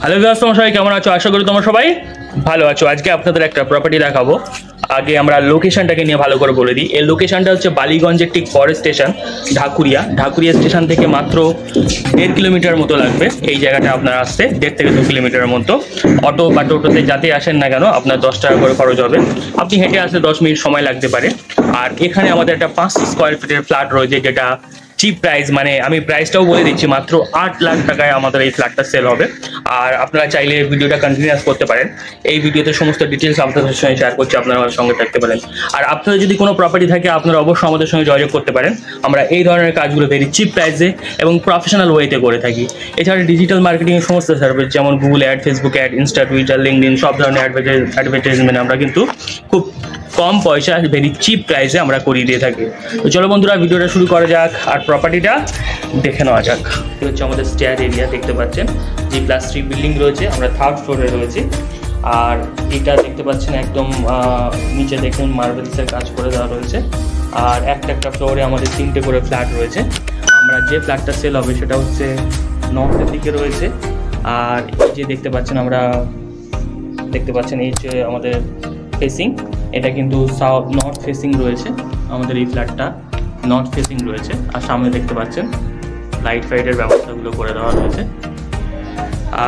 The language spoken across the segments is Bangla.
হ্যালো ভিউয়ার্স, তোমরা সবাই কেমন আছো? আশা করি তোমরা সবাই ভালো আছো। আজকে আপনাদের একটা প্রপার্টি দেখাবো। আগে আমরা লোকেশনটাকে নিয়ে ভালো করে বলে দিই। এই লোকেশনটা হচ্ছে বালিগঞ্জের ঠিক পরের স্টেশন ঢাকুরিয়া স্টেশন থেকে মাত্র 1.5 কিলোমিটার মতো লাগবে এই জায়গাটা আপনার আসতে, 1.5 থেকে 2 কিলোমিটারের মতো। অটো বা টোটোতে যাতে আসেন না কেন আপনার 10 টাকা করে খরচ হবে। আপনি হেঁটে আসতে 10 মিনিট সময় লাগতে পারে। আর এখানে আমাদের একটা 5 স্কোয়ার ফিটের ফ্ল্যাট রয়েছে, যেটা চিপ প্রাইস, মানে আমি প্রাইসটাও বলে দিচ্ছি, মাত্র 8 লাখ টাকায় আমাদের এই ফ্ল্যাটটা সেল হবে। আর আপনারা চাইলে ভিডিওটা কন্টিনিউয়াস করতে পারেন। এই ভিডিওতে সমস্ত ডিটেলস আপনাদের সঙ্গে শেয়ার করছি, আপনারা আমাদের সঙ্গে থাকতে পারেন। আর আপনাদের যদি কোনো প্রপার্টি থাকে আপনারা অবশ্যই আমাদের সঙ্গে যোগাযোগ করতে পারেন। আমরা এই ধরনের কাজগুলো ভেরি চিপ প্রাইসে এবং প্রফেশনাল ওয়েতে করে থাকি। এছাড়া ডিজিটাল মার্কেটিংয়ের সমস্ত সার্ভিস যেমন Google ad, Facebook ad, Insta, Twitter, LinkedIn সব ধরনের অ্যাডভার্টাইজমেন্ট আমরা কিন্তু খুব কম পয়সা ভেরি চিপ প্রাইসে আমরা করিয়ে দিয়ে থাকি। তো চলো বন্ধুরা, ভিডিওটা শুরু করা যাক আর প্রপার্টিটা দেখে নেওয়া যাক। এটা হচ্ছে আমাদের স্টেয়ার এরিয়া, দেখতে পাচ্ছেন G+3 বিল্ডিং রয়েছে, আমরা 3rd ফ্লোরে রয়েছি। আর এটা দেখতে পাচ্ছেন একদম নিচে দেখুন মার্বেলসের কাজ করে দেওয়া রয়েছে। আর একটা ফ্লোরে আমাদের 3টে করে ফ্ল্যাট রয়েছে। আমরা যে ফ্ল্যাটটা সেল হবে সেটা হচ্ছে নর্থের দিকে রয়েছে। আর এই যে দেখতে পাচ্ছেন এই যে আমাদের ফেসিং, এটা কিন্তু নর্থ ফেসিং রয়েছে। আমাদের এই ফ্ল্যাটটা নর্থ ফেসিং রয়েছে। আর সামনে দেখতে পাচ্ছেন লাইট ফাইটের ব্যবস্থাগুলো করে দেওয়া রয়েছে।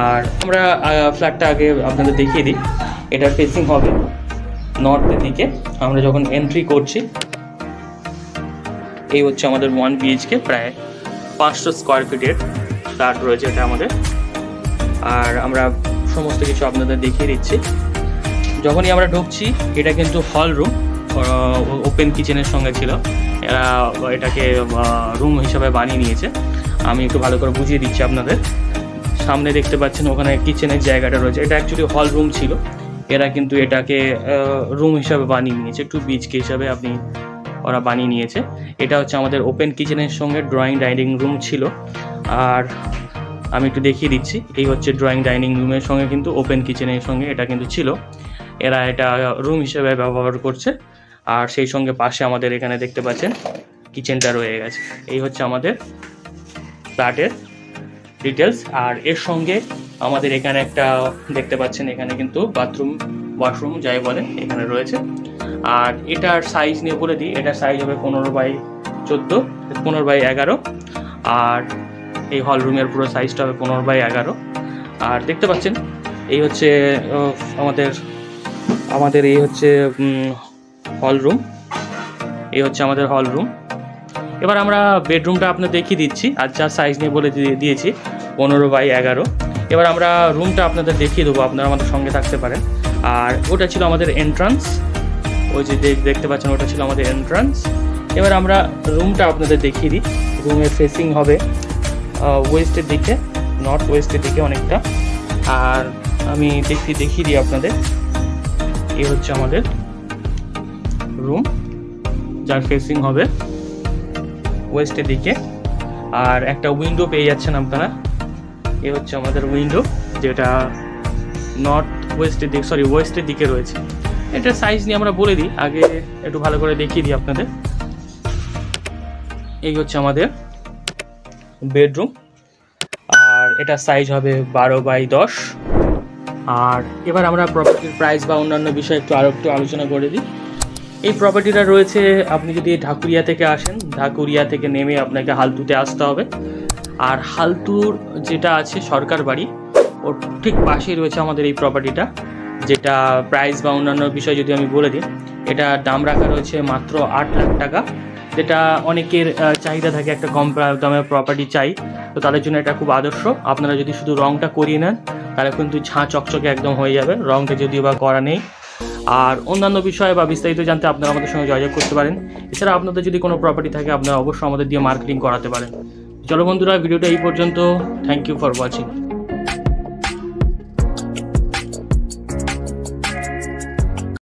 আর আমরা ফ্ল্যাটটা আগে আপনাদের দেখিয়ে দিই। এটার ফেসিং হবে নর্থের দিকে। আমরা যখন এন্ট্রি করছি, এই হচ্ছে আমাদের 1 BHK প্রায় 500 স্কোয়ার ফিটের ফ্ল্যাট রয়েছে এটা আমাদের। আর আমরা সমস্ত কিছু আপনাদের দেখিয়ে দিচ্ছি। যখনই আমরা ঢুকছি, এটা কিন্তু হল রুম, ওপেন কিচেনের সঙ্গে ছিল। এরা এটাকে রুম হিসাবে বানিয়ে নিয়েছে। আমি একটু ভালো করে বুঝিয়ে দিচ্ছি আপনাদের। সামনে দেখতে পাচ্ছেন ওখানে কিচেনের জায়গাটা রয়েছে। এটা অ্যাকচুয়ালি হল রুম ছিল, এরা কিন্তু এটাকে রুম হিসাবে বানিয়ে নিয়েছে, একটু বিচকে হিসাবে ওরা বানিয়ে নিয়েছে। এটা হচ্ছে আমাদের ওপেন কিচেনের সঙ্গে ড্রয়িং ডাইনিং রুম ছিল। আর আমি একটু দেখিয়ে দিচ্ছি, এই হচ্ছে ড্রয়িং ডাইনিং রুমের সঙ্গে কিন্তু ওপেন কিচেনের সঙ্গে এটা কিন্তু ছিল। এরা এটা রুম হিসেবে ব্যবহার করছে। আর সেই সঙ্গে পাশে আমাদের এখানে দেখতে পাচ্ছেন কিচেনটা রয়ে গেছে। এই হচ্ছে আমাদের ফ্ল্যাটের ডিটেলস। আর এর সঙ্গে আমাদের এখানে একটা দেখতে পাচ্ছেন, এখানে কিন্তু বাথরুম ওয়াশরুম যাই বলে এখানে রয়েছে। আর এটার সাইজ নিয়ে বলে দিই, এটার সাইজ হবে 15x14, 15x11। আর এই হল রুমের পুরো সাইজটা হবে 15x11। আর দেখতে পাচ্ছেন এই হচ্ছে আমাদের এই হচ্ছে হল রুম, এই হচ্ছে আমাদের হল রুম। এবার আমরা বেডরুমটা আপনাদের দেখিয়ে দিচ্ছি। আর যার সাইজ নিয়ে বলে দিয়েছি 15x11। এবার আমরা রুমটা আপনাদের দেখিয়ে দেবো, আপনারা আমাদের সঙ্গে থাকতে পারেন। আর ওটা ছিল আমাদের এন্ট্রান্স, ওই যে দেখতে পাচ্ছেন ওটা ছিল আমাদের এন্ট্রান্স। এবার আমরা রুমটা আপনাদের দেখিয়ে দিই। রুমের ফেসিং হবে ওয়েস্টের দিকে, নর্থ ওয়েস্টের দিকে অনেকটা। আর আমি দেখিয়ে দিই আপনাদের। এই হচ্ছে আমাদের রুম, যার ফেসিং হবে ওয়েস্টের দিকে। আর একটা উইন্ডো পেয়ে যাচ্ছেন আপনারা। এই হচ্ছে আমাদের উইন্ডো, যেটা ওয়েস্টের দিকে রয়েছে। এটার সাইজ নিয়ে আমরা বলে দিই, আগে একটু ভালো করে দেখিয়ে দিই আপনাদের। এই হচ্ছে আমাদের বেডরুম। আর এটার সাইজ হবে 12x10। আর এবার আমরা প্রপার্টির প্রাইস বা অন্যান্য বিষয়ে একটু আলোচনা করে দিই। এই প্রপার্টিটা রয়েছে, আপনি যদি ঢাকুরিয়া থেকে আসেন, ঢাকুরিয়া থেকে নেমে আপনাকে হালতুতে আসতে হবে। আর হালতুর যেটা আছে সরকার বাড়ি, ওর ঠিক পাশেই রয়েছে আমাদের এই প্রপার্টিটা। যেটা প্রাইস বা অন্যান্য বিষয় যদি আমি বলে দিই, এটা দাম রাখা রয়েছে মাত্র 8 লাখ টাকা। যেটা অনেকের চাহিদা থাকে একটা কম দামের প্রপার্টি চাই, তো তাদের জন্য এটা খুব আদর্শ। আপনারা যদি শুধু রংটা করিয়ে নেন তাহলে কিন্তু ঝাঁ চকচকে একদম হয়ে যাবে, রংটা যদিও বা করা নেই। আর অন্যান্য বিষয় বা বিস্তারিত জানতে আপনারা আমাদের সঙ্গে যোগাযোগ করতে পারেন। এছাড়া আপনাদের যদি কোনো প্রপার্টি থাকে আপনারা অবশ্যই আমাদের দিয়ে মার্কেটিং করাতে পারেন। চলো বন্ধুরা, ভিডিওটা এই পর্যন্ত। Thank you for watching.